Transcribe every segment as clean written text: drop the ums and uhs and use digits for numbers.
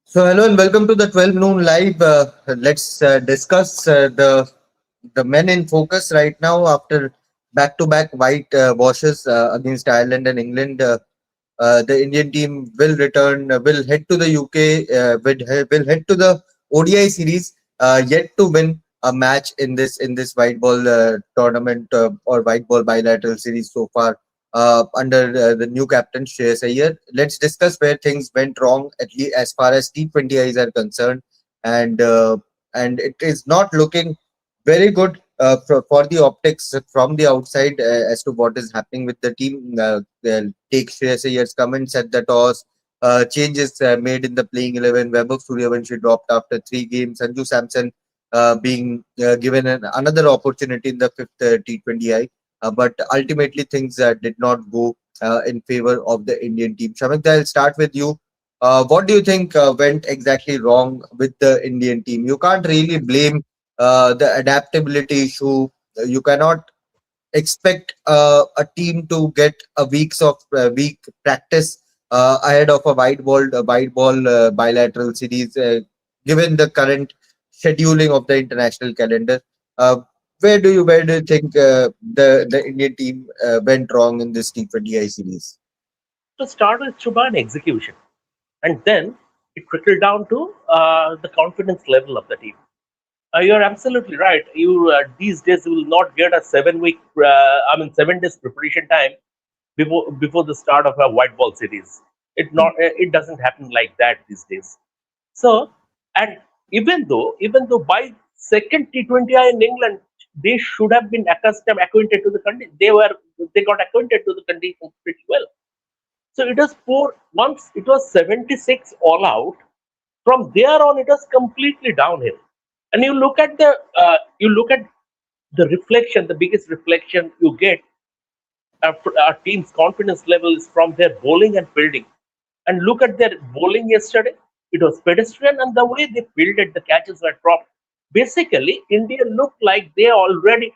So hello and welcome to the 12 noon live. Let's discuss the men in focus right now after back-to-back white washes against Ireland and England. The Indian team will return, will head to the UK, will head to the ODI series, yet to win a match in this white ball tournament or white ball bilateral series so far under the new captain Shreyas Iyer. Let's discuss where things went wrong, at least as far as T20Is are concerned, and uh, and it is not looking very good for the optics from the outside as to what is happening with the team. They'll take Shreyas Iyer's comments at the toss. Changes made in the playing 11. Vaibhav Suryavanshi dropped after 3 games. Sanju Samson being given another opportunity in the fifth T20I. But ultimately, things did not go in favor of the Indian team. Shamik, I'll start with you. What do you think went exactly wrong with the Indian team? You can't really blame the adaptability issue. You cannot expect a team to get a week practice ahead of a white ball bilateral series, given the current scheduling of the international calendar. Uh, where do you think the Indian team went wrong in this T20I series? To start with Chuban execution, and then it trickled down to the confidence level of the team. You're absolutely right. You these days you will not get a 7 week, 7 days preparation time before the start of a white ball series. It doesn't happen like that these days. So, and even though by second T20I in England, they should have been acquainted to the condition. They got acquainted to the conditions pretty well. So it was four. Once it was 76 all out. From there on, it was completely downhill. And you look at the reflection. The biggest reflection you get a team's confidence levels from their bowling and fielding. And look at their bowling yesterday. It was pedestrian, and the way they fielded, the catches were dropped. Basically, India looked like they are already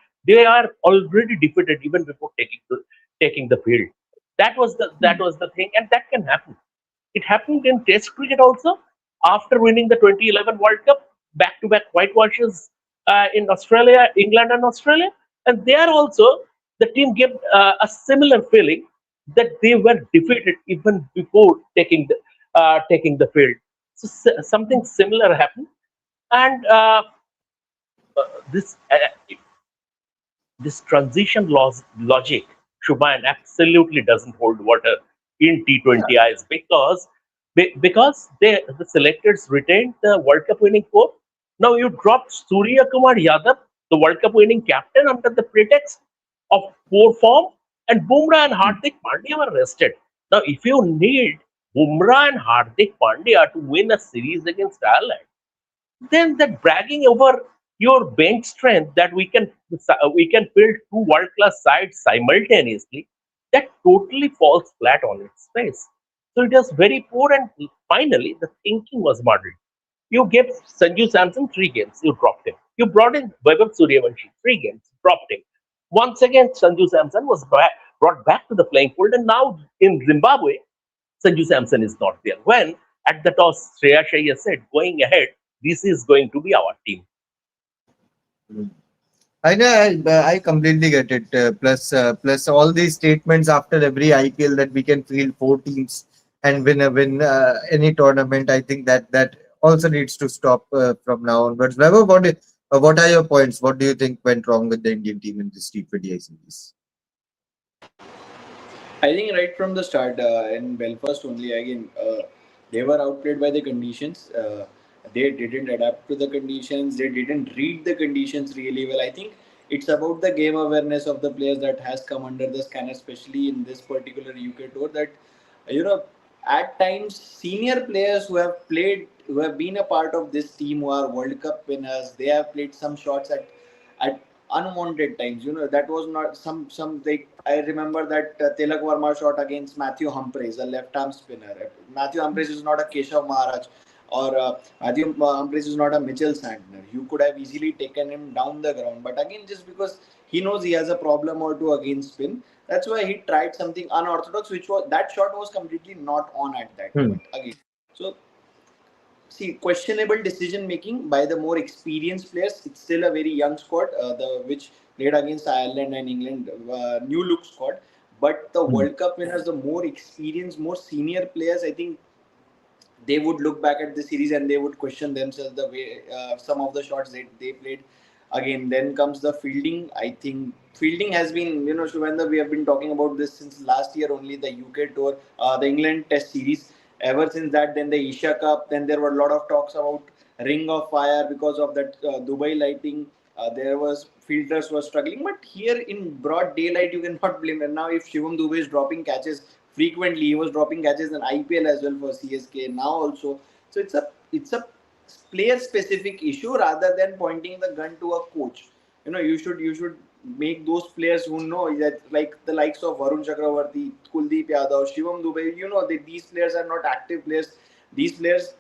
defeated even before taking the field. That was the thing, and that can happen. It happened in Test cricket also after winning the 2011 World Cup, back-to-back whitewashes in Australia, England, and Australia, and there also the team gave a similar feeling that they were defeated even before taking the field. So something similar happened, and this this transition logic, Shubhan, absolutely doesn't hold water in T20Is because the selectors retained the World Cup winning core. Now you dropped Surya Kumar Yadav, the World Cup winning captain, under the pretext of poor form, and Bumrah and Hardik Pandya were rested. Now, if you need Bumrah and Hardik Pandya to win a series against Ireland, then that bragging over your bench strength that we can build two world class sides simultaneously, that totally falls flat on its face. So it was very poor, and finally the thinking was muddled. You gave Sanju Samson 3 games, you dropped him. You brought in Vaibhav Suryavanshi 3 games, dropped him. Once again, Sanju Samson was brought back to the playing field, and now in Zimbabwe, Sanju Samson is not there. When at the toss, Shreya Iyer said, going ahead, this is going to be our team. I know, I completely get it. Plus all these statements after every IPL that we can field 4 teams and win any tournament. I think that also needs to stop from now on. But Vaibhav, what are your points? What do you think went wrong with the Indian team in this T20I series? I think right from the start in Belfast only again they were outplayed by the conditions. They didn't adapt to the conditions. They didn't read the conditions really well. I think it's about the game awareness of the players that has come under the scanner, especially in this particular UK tour. That you know, at times senior players who have been a part of this team, who are World Cup winners, they have played some shots at unwanted times. You know, that was not some like I remember that Tilak Verma shot against Matthew Humphreys, a left arm spinner. Matthew Humphreys is not a Keshav Maharaj, or Matthew Humphreys is not a Mitchell Santner. You could have easily taken him down the ground, but again, just because he knows he has a problem or two against spin, that's why he tried something unorthodox, which was that shot was completely not on at that Hmm. point again. So see questionable decision making by the more experienced players. It's still a very young squad, the which played against Ireland and England, new look squad. But the Hmm. World Cup winners, the more experienced, more senior players, I think they would look back at the series and they would question themselves the way some of the shots they played. Again, then comes the fielding. I think fielding has been, Shuvendra, we have been talking about this since last year only, the UK tour, the England Test series. Ever since that, then the Asia Cup, then there were a lot of talks about Ring of Fire because of that Dubai lighting. There was fielders were struggling, but here in broad daylight, you cannot blame them. Now, if Shivam Dubey is dropping catches frequently, he was dropping catches in IPL as well for CSK now also. So it's a player specific issue rather than pointing the gun to a coach. You should make those players who know that, like the likes of Varun Chakravarti, Kuldeep Yadav, Shivam Dubey. These players are not active players. These players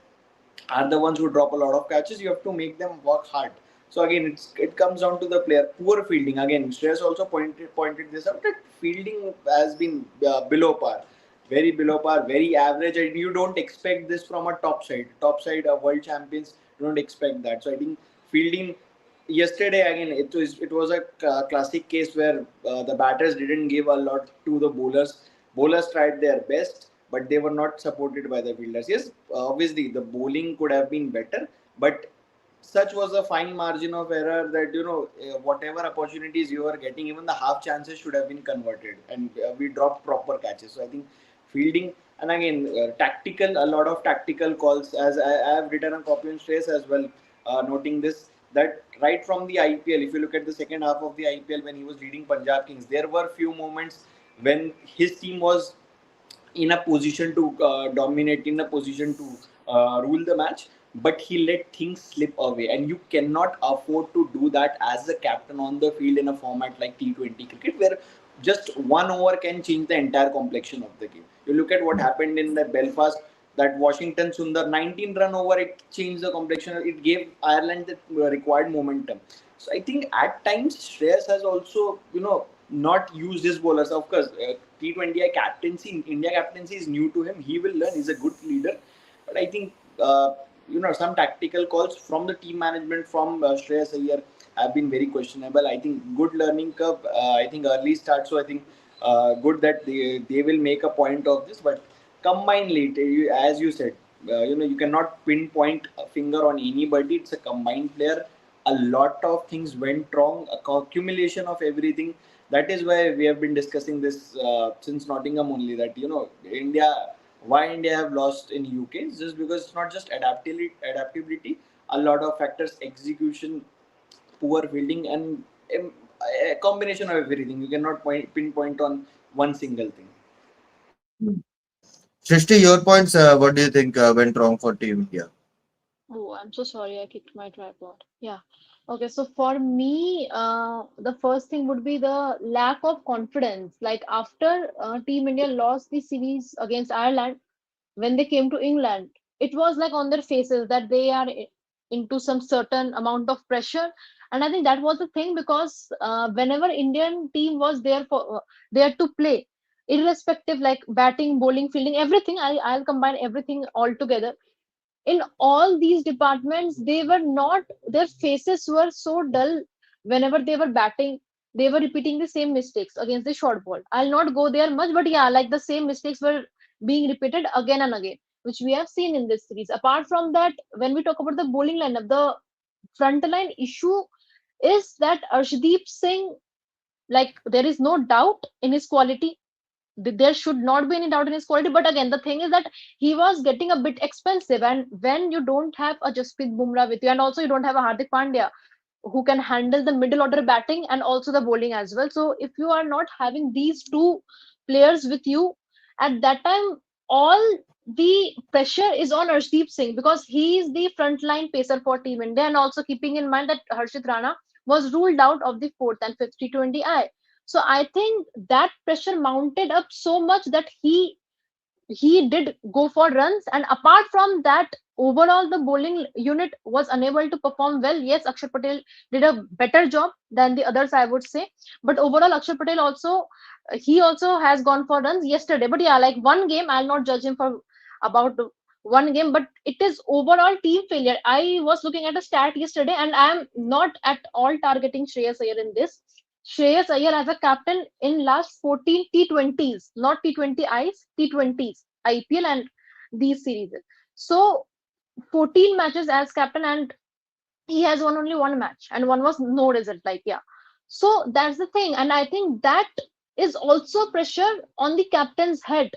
are the ones who drop a lot of catches. You have to make them work hard. So again, it comes down to the player. Poor fielding. Again, Shreyas also pointed this out, that fielding has been below par, very below par, very average, and you don't expect this from a top side. Top side world champions, you don't expect that. So I think fielding yesterday again, it was a classic case where the batters didn't give a lot to the bowlers. Bowlers tried their best, but they were not supported by the fielders. Yes, obviously the bowling could have been better, but such was a fine margin of error that whatever opportunities you were getting, even the half chances should have been converted, and we dropped proper catches. So I think fielding, and again tactical, a lot of tactical calls, as I have written a copy on Stress as well, noting this, that right from the IPL, if you look at the second half of the IPL when he was leading Punjab Kings, there were few moments when his team was in a position to dominate, in a position to rule the match, but he let things slip away. And you cannot afford to do that as a captain on the field in a format like T20 cricket, where just 1 over can change the entire complexion of the game. You look at what happened in the Belfast, that Washington Sundar 19 run over, it changed the complexion. It gave Ireland the required momentum. So I think at times Shreyas has also, not used his bowlers. Of course, T20 captaincy, India captaincy is new to him. He will learn. He's a good leader, but I think some tactical calls from the team management, from Shreyas Iyer, have been very questionable. I think good learning curve. I think early start. So I think good that they will make a point of this, but combinedly, as you said, you cannot pinpoint a finger on anybody. It's a combined player. A lot of things went wrong, accumulation of everything. That is why we have been discussing this since Nottingham only, that why India have lost in UK is just because it's not just adaptability, a lot of factors, execution, poor fielding, and a combination of everything. You cannot pinpoint on one single thing. Hmm. Shrishti, your points. What do you think went wrong for Team India? Oh, I'm so sorry, I kicked my tripod. Yeah. Okay, so for me, the first thing would be the lack of confidence. Like after Team India lost the series against Ireland, when they came to England, it was like on their faces that they are into some certain amount of pressure. And I think that was the thing because whenever Indian team was there for there to play, irrespective like batting, bowling, fielding, everything, I'll combine everything all together. In all these departments, they were not, their faces were so dull. Whenever they were batting, they were repeating the same mistakes against the short ball. I'll not go there much, but yeah, like the same mistakes were being repeated again and again, which we have seen in this series. Apart from that, when we talk about the bowling lineup, the front line issue is that Arshdeep Singh, like there is no doubt in his quality, there should not be any doubt in his quality. But again, the thing is that he was getting a bit expensive, and when you don't have a Jasprit Bumrah with you, and also you don't have a Hardik Pandya who can handle the middle order batting and also the bowling as well. So if you are not having these two players with you at that time, all the pressure is on Arshdeep Singh because he is the frontline pacer for Team India, and also keeping in mind that Harshit Rana was ruled out of the fourth and fifth T20I. So I think that pressure mounted up so much that he did go for runs. And apart from that, overall the bowling unit was unable to perform well. Yes, Akshar Patel did a better job than the others, I would say. But overall, Akshar Patel also, he also has gone for runs yesterday. But yeah, like one game, I'll not judge him for about one game, but it is overall team failure. I was looking at a stat yesterday, and I am not at all targeting Shreyas Iyer in this. Shreyas Iyer as a captain in last 14 T20s, not T20 Is, T20s, IPL and these series. So 14 matches as captain, and he has won only one match, and one was no result. Like, yeah. So that's the thing, and I think that is also pressure on the captain's head.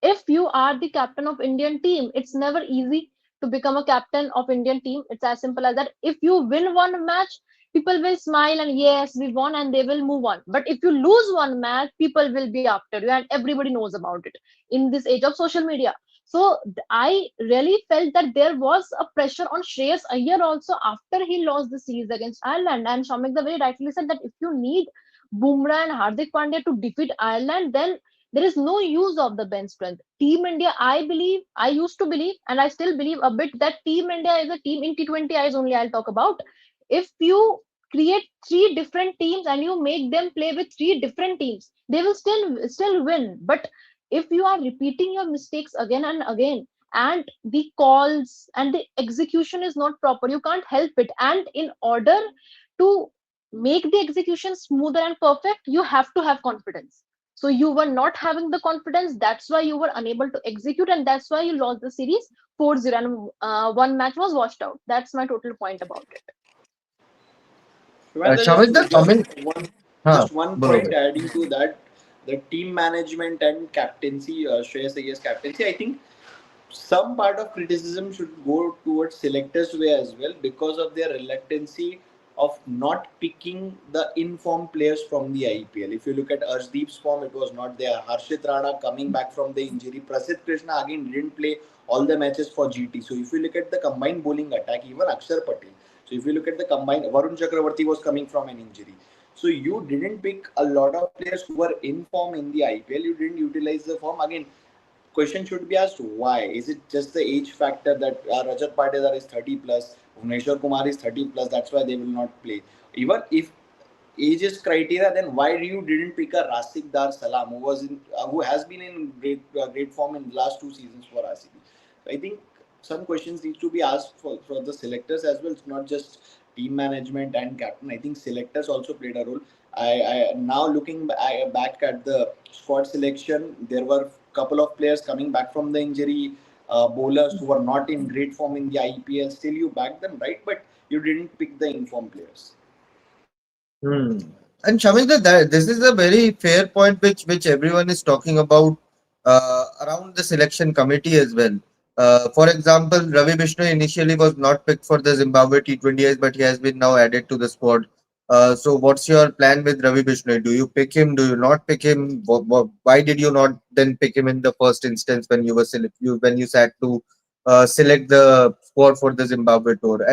If you are the captain of Indian team, it's never easy to become a captain of Indian team. It's as simple as that. If you win one match, people will smile and yes, we won, and they will move on. But if you lose one match, people will be after you, and everybody knows about it in this age of social media. So I really felt that there was a pressure on Shreyas Iyer also after he lost the series against Ireland. And Shamik the very rightly said that if you need Bumrah and Hardik Pandya to defeat Ireland, then there is no use of the bench strength. Team India, I believe, I used to believe, and I still believe a bit that Team India is a team in T20 eyes only. I'll talk about. If you create three different teams and you make them play with three different teams, they will still win. But if you are repeating your mistakes again and again, and the calls and the execution is not proper, you can't help it. And in order to make the execution smoother and perfect, you have to have confidence. So you were not having the confidence, that's why you were unable to execute, and that's why you lost the series 4-0, and one match was washed out. That's my total point about it. Shivendra, Shamit, the comment. Huh, just one bolo point bhai. adding to that, the team management and captaincy, Shreyas Iyer's captaincy. I think some part of criticism should go towards selectors way as well because of their reluctancy of not picking the informed players from the IPL. If you look at Arshdeep's form, it was not there. Harshit Rana coming back from the injury. Prasidh Krishna again didn't play all the matches for GT. So if you look at the combined bowling attack, even Akshar Patel. So if you look at the combined, Varun Chakravarti was coming from an injury. So you didn't pick a lot of players who were in form in the IPL. You didn't utilize the form. Again, question should be asked why. Is it just the age factor that Rajat Patidar is 30 plus, Bhuvneshwar Kumar is 30 plus, that's why they will not play? Even if age is criteria, then why you didn't pick a Rasik Dar Salam who has been in great form in the last two seasons for RCB? So I think some questions need to be asked for the selectors as well. It's not just team management and captain. I think selectors also played a role. I now looking back at the squad selection, there were couple of players coming back from the injury, bowlers who were not in great form in the IPL. Still, you backed them, right? But you didn't pick the informed players. Hmm. And Shamita, that this is a very fair point which everyone is talking about around the selection committee as well. For example, Ravi Vishnu initially was not picked for the Zimbabwe T20s, but he has been now added to the squad. So, what's your plan with Ravi Vishnu? Do you pick him? Do you not pick him? Why did you not then pick him in the first instance when you were when you sat to select the squad for the Zimbabwe tour?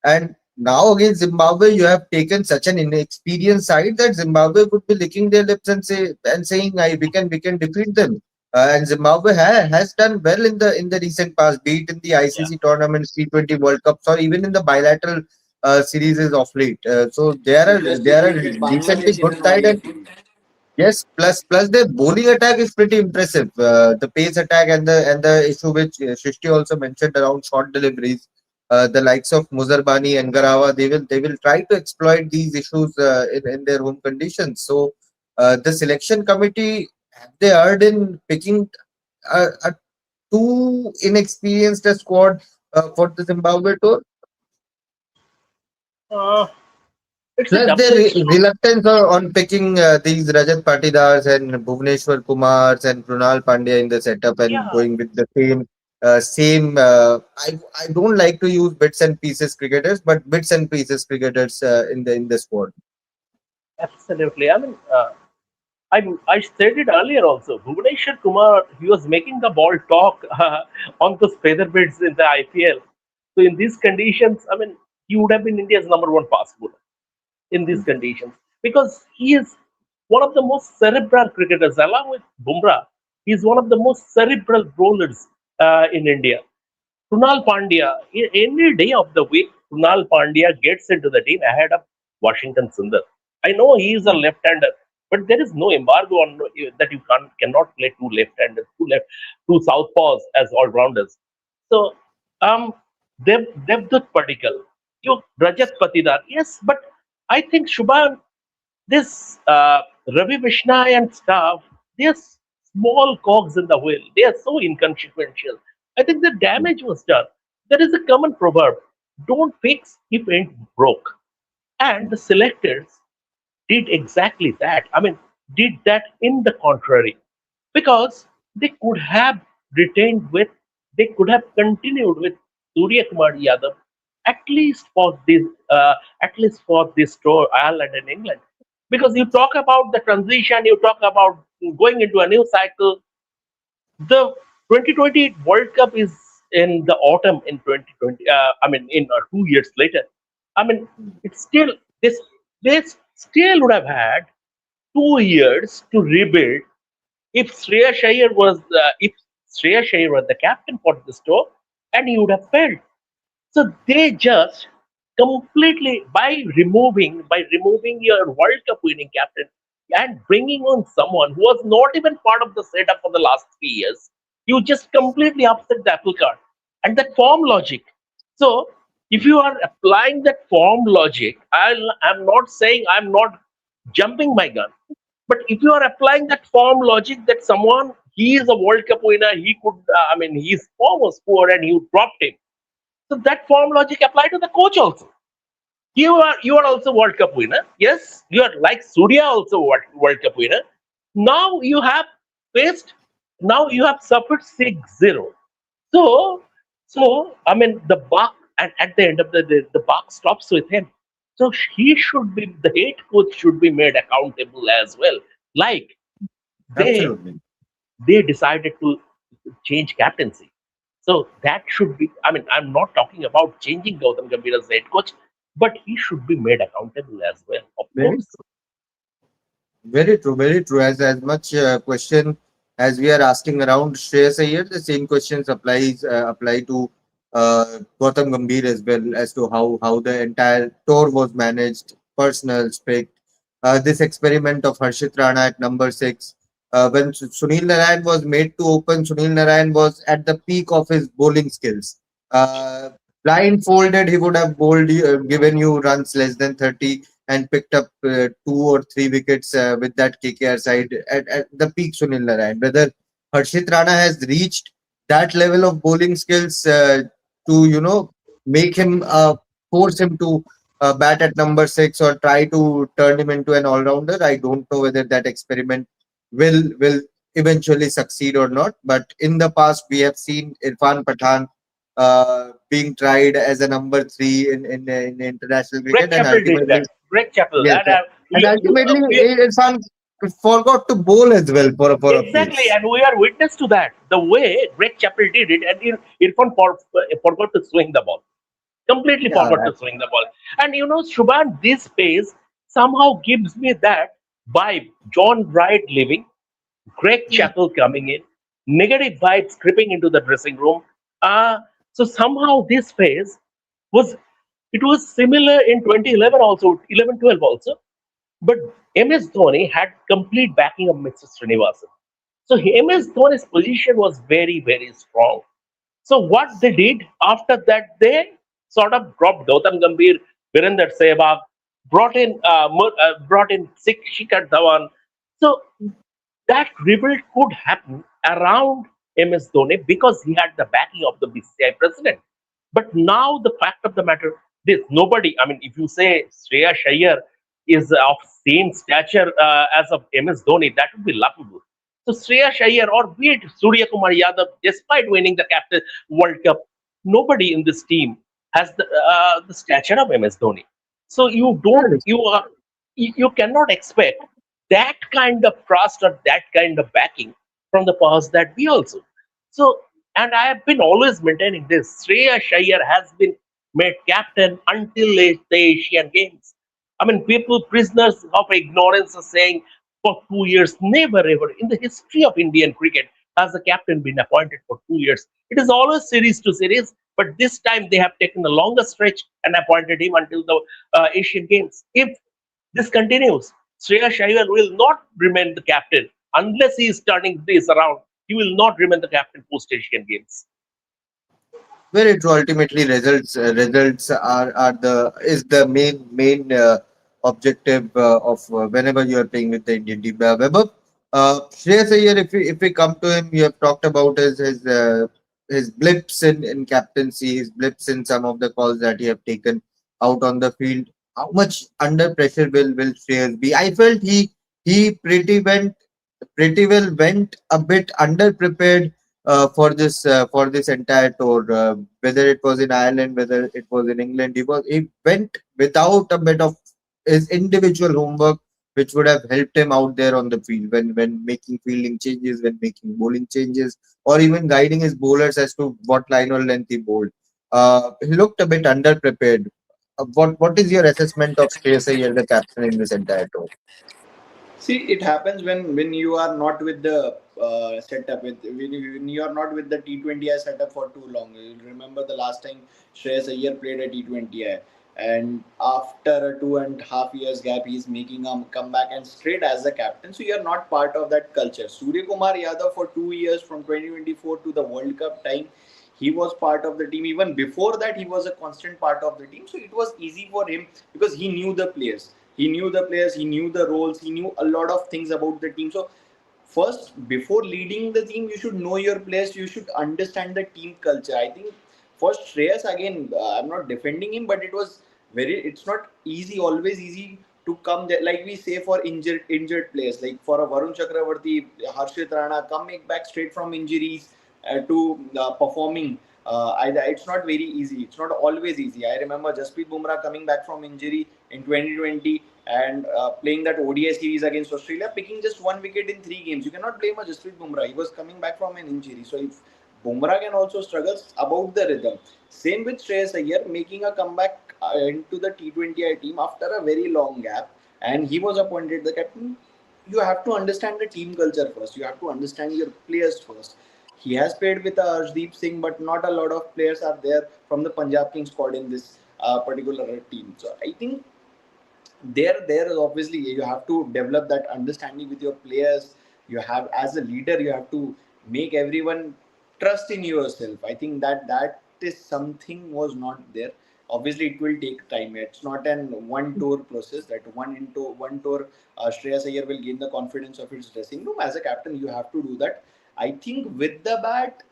And now against Zimbabwe, you have taken such an inexperienced side that Zimbabwe would be licking their lips and saying, we can defeat them." And Zimbabwe has done well in the recent past, be it in the Yeah. ICC tournaments, T20 World Cups, or even in the bilateral series of late. So You just they are a defeated decently Bangladesh in good an side, ODI and series. yes, plus their bowling attack is pretty impressive. The pace attack and the issue which Shrishti also mentioned around short deliveries. The likes of Muzarbani and Garawa, they will try to exploit these issues in their home conditions. So the selection committee, have they erred in picking a too inexperienced a squad for the Zimbabwe tour? Uh, it's a Plus, their double-edged sword. reluctance on picking these Rajat Patidars and Bhuvneshwar Kumars and Krunal Pandya in the setup and Yeah, going with the same. I don't like to use bits and pieces cricketers, but bits and pieces cricketers in the squad. absolutely. I mean, I said it earlier also. Bhuvaneshwar Kumar, he was making the ball talk on those feather beds in the IPL. So in these conditions, I mean, he would have been India's number one fast bowler in these conditions because he is one of the most cerebral cricketers, along with Bumrah. He is one of the most cerebral bowlers in India. Krunal Pandya, any day of the week, Krunal Pandya gets into the team ahead of Washington Sundar. I know he is a left-hander, but there is no embargo on that you cannot play two left-handers, two southpaws as all-rounders. So, Devdutt Padikkal, you Rajat Patidar, yes, but I think Shubhan, this Ravi Vishnai and staff, they are small cogs in the wheel. They are so inconsequential. I think the damage was done. There is a common proverb: "Don't fix if ain't broke." And the selectors did exactly that. I mean, did that in the contrary, because they could have retained with, they could have continued with Surya Kumar Yadav at least for this, tour, Ireland and England. Because you talk about the transition, you talk about going into a new cycle. The 2020 World Cup is in the autumn in 2020. I mean, in 2 years later. I mean, it's still this. They still would have had 2 years to rebuild if Shreya Iyer was the captain for this tour, and he would have failed. So they just completely by removing your World Cup winning captain and bringing on someone who was not even part of the setup for the last 3 years, you just completely upset the apple cart. And that form logic. So if you are applying that form logic, I'm not saying, I'm not jumping my gun, but if you are applying that form logic that someone, he is a World Cup winner, he could, his form was poor and you dropped him. So that form logic apply to the coach also. You are also World Cup winner. Yes, you are like Surya also World Cup winner. Now you have faced. Now you have suffered 6-0. So I mean the buck, and at the end of the day, the buck stops with him. So he should be, the head coach should be made accountable as well. Like they Absolutely. they decided to change captaincy. So that should be, I mean, I'm not talking about changing Gautam Gambhir as head coach, but he should be made accountable as well, of Very course. Very true, very true. As much question as we are asking around Shreyas Iyer, the same questions apply to Gautam Gambhir as well, as to how the entire tour was managed, personal picked. This experiment of Harshit Rana at number 6. When Sunil Narayan was made to open, Sunil Narayan was at the peak of his bowling skills. Uh, Blindfolded, he would have given you runs less than 30 and picked up 2 or 3 wickets with that KKR side at the peak Sunil Narayan. Whether Harshit Rana has reached that level of bowling skills to make him force him to bat at number 6 or try to turn him into an all-rounder, I don't know whether that experiment will eventually succeed or not. But in the past, we have seen Irfan Pathan being tried as a number 3 in international Greg cricket, and Chappell did ultimately that. Greg Chappell, yes, and and ultimately Irfan forgot to bowl as well for a exactly, phase. and we are witness to that. The way Greg Chappell did it, and Irfan forgot to swing the ball. Completely Yeah, forgot to swing the ball. And Shubhan, this pace somehow gives me that vibe. John Wright leaving, Greg yeah, Chappell coming in, negative vibes creeping into the dressing room. Uh, so somehow this phase was, it was similar in 2011 also, 11-12 also. But MS Dhoni had complete backing of Mr. Srinivasan. So MS Dhoni's position was very, very strong. So what they did after that, they sort of dropped Gautam Gambhir, Virender Sehwag, brought in Shikhar Dhawan. So that rebuild could happen around MS Dhoni because he had the backing of the BCCI president. But now the fact of the matter, this nobody. I mean, if you say Shreya Iyer is of same stature as of MS Dhoni, that would be laughable. So Shreya Iyer or be it Surya Kumar Yadav, despite winning the captain World Cup, nobody in this team has the stature of MS Dhoni. So you don't really. you cannot expect that kind of trust or that kind of backing from the powers that be also. So, and I have been always maintaining this. Shreya Iyer has been made captain until the Asian Games. I mean, people, prisoners of ignorance, are saying for 2 years, never ever in the history of Indian cricket has a captain been appointed for 2 years. It is always series to series, but this time they have taken a longer stretch and appointed him until the Asian Games. If this continues, Shreyas Iyer will not remain the captain unless he is turning this around. He will not remain the captain post Asian Games. Very true. Ultimately, results are the is the main objective of whenever you are playing with the Indian team. Webber, Shreyas Iyer, if we come to him, you have talked about his blips in captaincy, his blips in some of the calls that he have taken out on the field. How much under pressure will Shreyas be? I felt he pretty well went a bit underprepared for this entire tour. Whether it was in Ireland, whether it was in England, he went without a bit of his individual homework, which would have helped him out there on the field when making fielding changes, when making bowling changes, or even guiding his bowlers as to what line or length he bowled. He looked a bit underprepared. What is your assessment of Shreyas Iyer, the captain in this entire tour? See, it happens when you are not with the setup with when you are not with the T20I setup for too long. You remember the last time Shreyas Iyer played a T20I, and after a 2.5 years gap, he is making a comeback and straight as a captain. So you are not part of that culture. Surya Kumar Yadav for 2 years from 2024 to the World Cup time, he was part of the team. Even before that, he was a constant part of the team. So it was easy for him because he knew the players. He knew the roles, he knew a lot of things about the team. So first, before leading the team, you should know your players, you should understand the team culture. I think for Shreyas, again, I'm not defending him, but it's not easy, always easy to come there. Like we say for injured players, like for a Varun Chakravarti, Harshit Rana, coming back straight from injuries to performing. It's not very easy. It's not always easy. I remember Jasprit Bumrah coming back from injury in 2020 and playing that ODI series against Australia, picking just 1 wicket in 3 games. You cannot blame a Jasprit Bumrah. He was coming back from an injury. So if Bumrah can also struggle about the rhythm. Same with Shreyas Iyer making a comeback into the T20I team after a very long gap, and he was appointed the captain. You have to understand the team culture first. You have to understand your players first. He has played with Arshdeep Singh, but not a lot of players are there from the Punjab Kings squad in this particular team. So I think there is obviously you have to develop that understanding with your players. You have, as a leader, you have to make everyone trust in yourself. I think that is something was not there. Obviously it will take time. It's not an one tour process that one tour Shreyas Iyer will gain the confidence of his dressing room. As a captain, you have to do that. I think with the bat,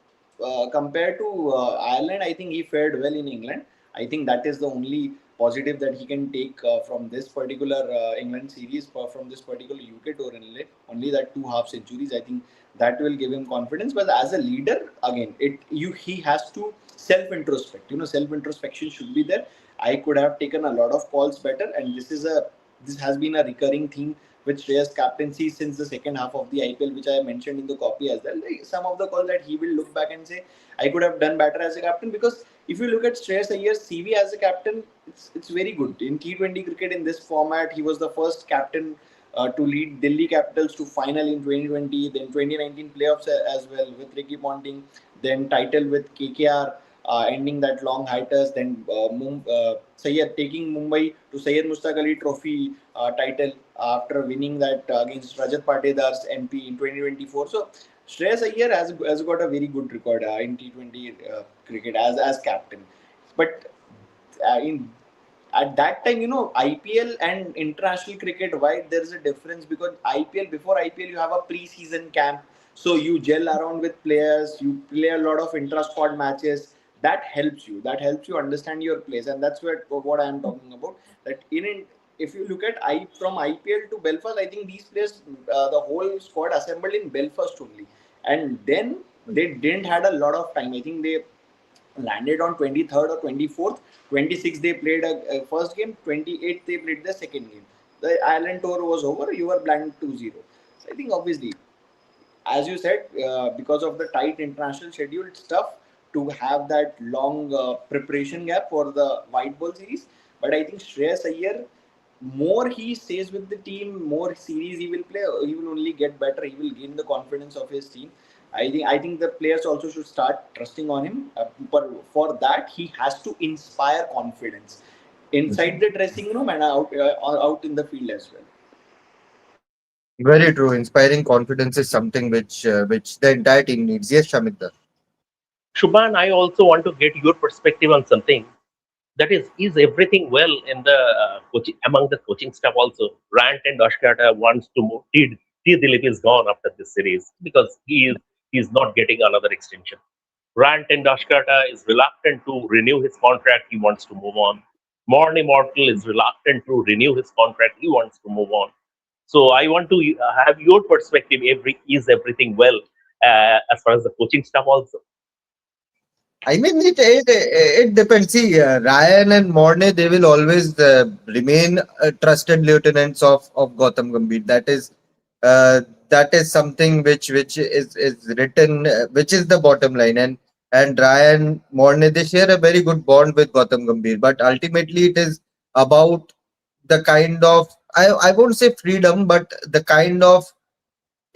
compared to Ireland, I think he fared well in England. I think that is the only positive that he can take from this particular England series, from this particular UK tour only that two half centuries. I think that will give him confidence. But as a leader, again, he has to self introspect. Self introspection should be there. I could have taken a lot of calls better, and this has been a recurring theme with Shreyas captaincy since the second half of the IPL, which I mentioned in the copy as well. Like some of the calls that he will look back and say, I could have done better as a captain, because if you look at Shreyas Iyer's CV as a captain, it's very good. In T20 cricket in this format, he was the first captain to lead Delhi Capitals to final in 2020, then 2019 playoffs as well with Ricky Ponting, then title with KKR, ending that long hiatus, then Syed taking Mumbai to Syed Mustaq Ali Trophy title after winning that against Rajat Patedar's MP in 2024. So Shreyas Iyer has got a very good record in T20 cricket as captain. But in at that time, IPL and international cricket, why there is a difference? Because before IPL, you have a pre-season camp, so you gel around with players, you play a lot of intra-squad matches. That helps you understand your place, and that's what I am talking about. That if you look at from IPL to Belfast, I think these players, the whole squad assembled in Belfast only, and then they didn't had a lot of time. I think they landed on 23rd or 24th. 26th they played a first game. 28th they played the second game. The Ireland tour was over. You were blanked 2-0. So I think obviously, as you said, because of the tight international schedule, it's tough to have that long preparation gap for the white ball series. But I think Shreyas Iyer, more he stays with the team, more series he will play, he will only get better. He will gain the confidence of his team. I think the players also should start trusting on him. But for that, he has to inspire confidence inside the dressing room and out in the field as well. Very true. Inspiring confidence is something which the entire team needs. Yes, Shamita. Shubhan, I also want to get your perspective on something. That is everything well in the coaching among the coaching staff also? Rant and Ashkata wants to move. T. Dilip is gone after this series because he is not getting another extension. Rant and Ashkata is reluctant to renew his contract. He wants to move on. Morne Immortal is reluctant to renew his contract. He wants to move on. So I want to have your perspective. Is everything well as far as the coaching staff also? I mean, it depends. See, Ryan and Morne, they will always remain trusted lieutenants of Gautam Gambhir. Uh, that is something which is written, which is the bottom line. And Ryan Morne, they share a very good bond with Gautam Gambhir. But ultimately, it is about the kind of, I won't say freedom, but the kind of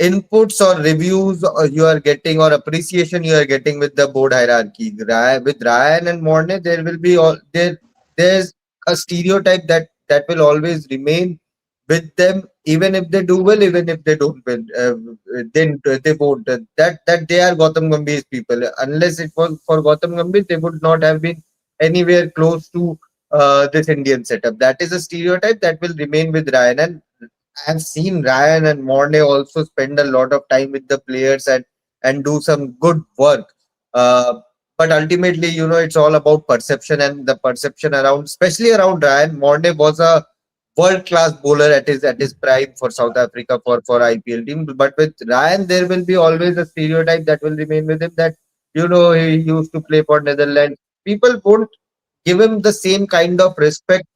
inputs or reviews you are getting or appreciation you are getting with the board hierarchy. With Ryan and Morne, there will be all there. There's a stereotype that will always remain with them, even if they do well, even if they don't well. Then they won't. That they are Gautam Gambhir's people. Unless it was for Gautam Gambhir, they would not have been anywhere close to this Indian setup. That is a stereotype that will remain with Ryan. And I've seen Ryan and Mornay also spend a lot of time with the players and do some good work. Uh, but ultimately, it's all about perception and the perception around, especially around Ryan. Mornay was a world class bowler at his prime for South Africa for IPL team. But with Ryan, there will be always a stereotype that will remain with him that he used to play for Netherlands. People won't give him the same kind of respect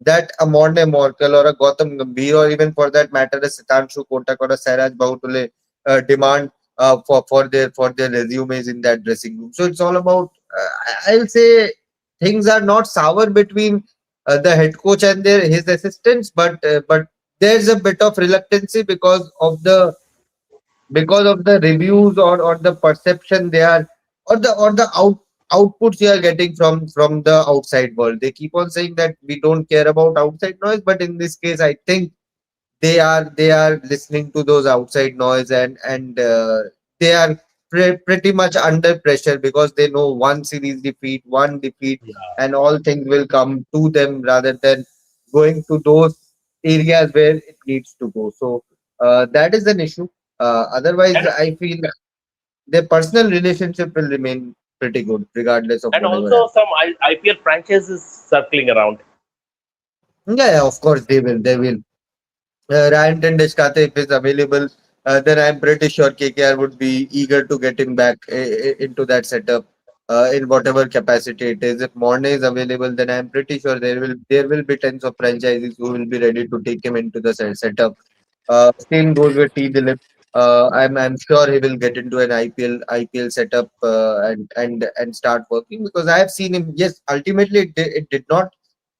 that a Morne Morkel or a Gautam Gambhir or even for that matter a Sitanshu Kotak or a Sairaj Bahutule demand for their resumes in that dressing room. So it's all about. I'll say things are not sour between the head coach and his assistants, but there's a bit of reluctancy because of the reviews or the perception they are or the outputs they are getting from the outside world. They keep on saying that we don't care about outside noise, but in this case I think they are listening to those outside noise, and they are pretty much under pressure because they know one series defeat, one defeat, Yeah. and all things will come to them rather than going to those areas where it needs to go. So that is an issue. Otherwise, And I feel their personal relationship will remain pretty good regardless of and whatever also happens. some IPL franchises circling around. Yeah, yeah, of course they will. They will. Ryan Tendeskate, if he's available, then I'm pretty sure KKR would be eager to get him back into that setup in whatever capacity it is. If Morne is available, then I'm pretty sure there will be tens of franchises who will be ready to take him into the setup. Same goes with T. Dilip. I'm sure he will get into an IPL setup and start working because I have seen him. Yes, ultimately it did not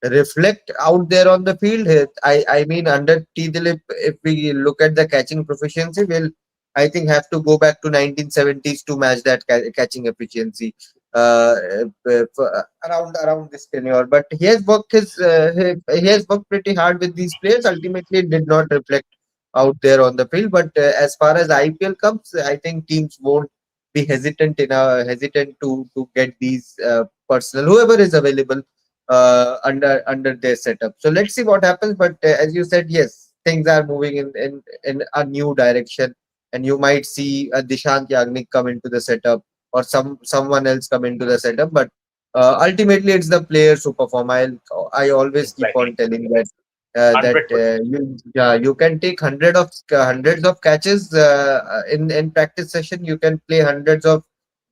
reflect out there on the field. I mean, under T. Dilip, if we look at the catching proficiency, we'll I think have to go back to 1970s to match that catching efficiency around this tenure. But he has worked pretty hard with these players. Ultimately, it did not reflect out there on the field. But as far as IPL comes, I think teams won't be hesitant to get these personal whoever is available under their setup. So let's see what happens. But as you said, yes, things are moving in a new direction, and you might see a Dishant Yagnik come into the setup or someone else come into the setup. But ultimately, it's the players who perform. I always keep on Exactly. telling that 100%. you can take hundreds of catches in practice session. You can play hundreds of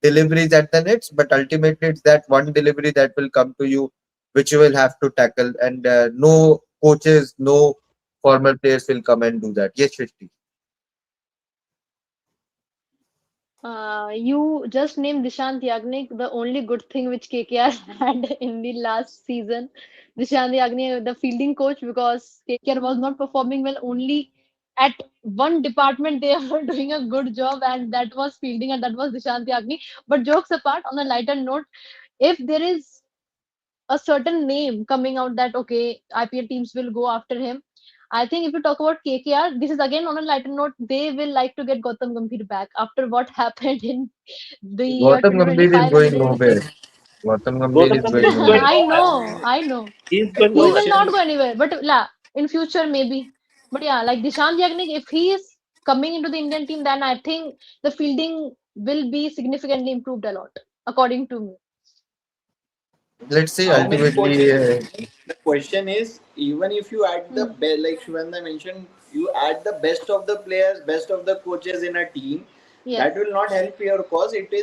deliveries at the nets, but ultimately it's that one delivery that will come to you, which you will have to tackle. And no coaches, no former players will come and do that. Yes, Shrishti. You just named Dishant Yagnik, the only good thing which KKR had in the last season. Dishant Yagnik, the fielding coach, because KKR was not performing well. Only at one department they were doing a good job, and that was fielding, and that was Dishant Yagnik. But jokes apart, on a lighter note, if there is a certain name coming out that okay, IPL teams will go after him, I think if you talk about KKR, this is again on a lighter note. They will like to get Gautam Gambhir back after what happened in the year Gautam Gambhir is 2025 going against. nowhere. Gautam Gambhir Gautam is Gambhir going is nowhere. going I nowhere. know, I know. He is going The He nowhere. will question not is, go anywhere. But yeah, in future maybe. But yeah, like Dishan Yagnik, if he is coming into the Indian team, then I think the fielding will be significantly improved a lot, according to me. Let's see. how many Ultimately, coaches? The question is, even if you add the Hmm. best, like Shivanda mentioned, you add the best of the players, best of the coaches in a team, Yes, that will not help your cause. It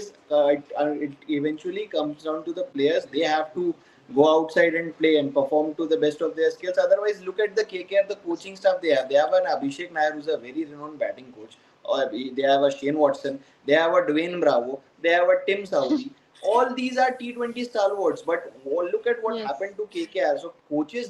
eventually comes down to the players. They have to go outside and play and perform to the best of their skills. Otherwise, look at the KKR, the coaching staff they have. They have an Abhishek Nair who's a very renowned batting coach. Or they have a Shane Watson. They have a Dwayne Bravo. They have a Tim Southee. All these are T20 stalwarts, but look at what yes. happened to KKR. So coaches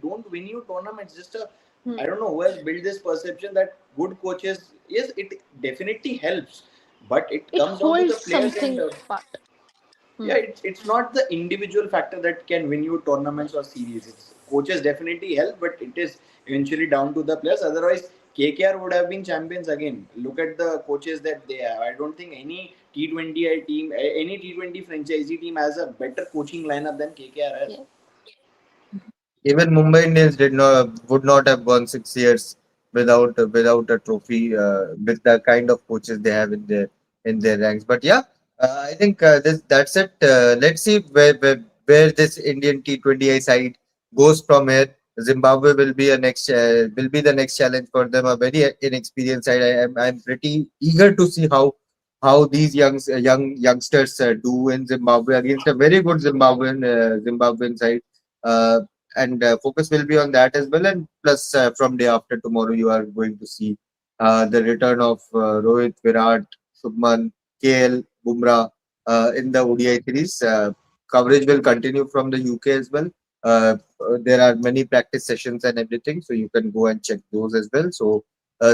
don't win you tournaments. Just a, Hmm. I don't know who has built this perception that good coaches, yes, it definitely helps, but it It comes down to the holds players and something apart. yeah, Hmm. it's not the individual factor that can win you tournaments or Yes. series. It's coaches definitely help, but it is eventually down to the players. Otherwise, KKR would have been champions again. Look at the coaches that they have. I don't think any T20 team, any T20 franchisee team has a better coaching lineup than KKR has. Yes. even Mumbai Indians did not would not have won 6 years without a trophy with the kind of coaches they have in their ranks. But yeah, I think that's it. Let's see where this Indian T20I side goes from here. Zimbabwe will be the next challenge for them. A very inexperienced side. I'm pretty eager to see how these youngsters do in Zimbabwe against a very good Zimbabwean side. Uh, and focus will be on that as well. And plus, from day after tomorrow, you are going to see the return of Rohit, Virat, Shubman, KL, Bumrah in the ODI series. Coverage will continue from the UK as well. There are many practice sessions and everything, so you can go and check those as well. So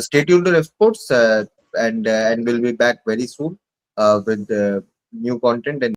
stay tuned to F Sports, and we'll be back very soon with new content and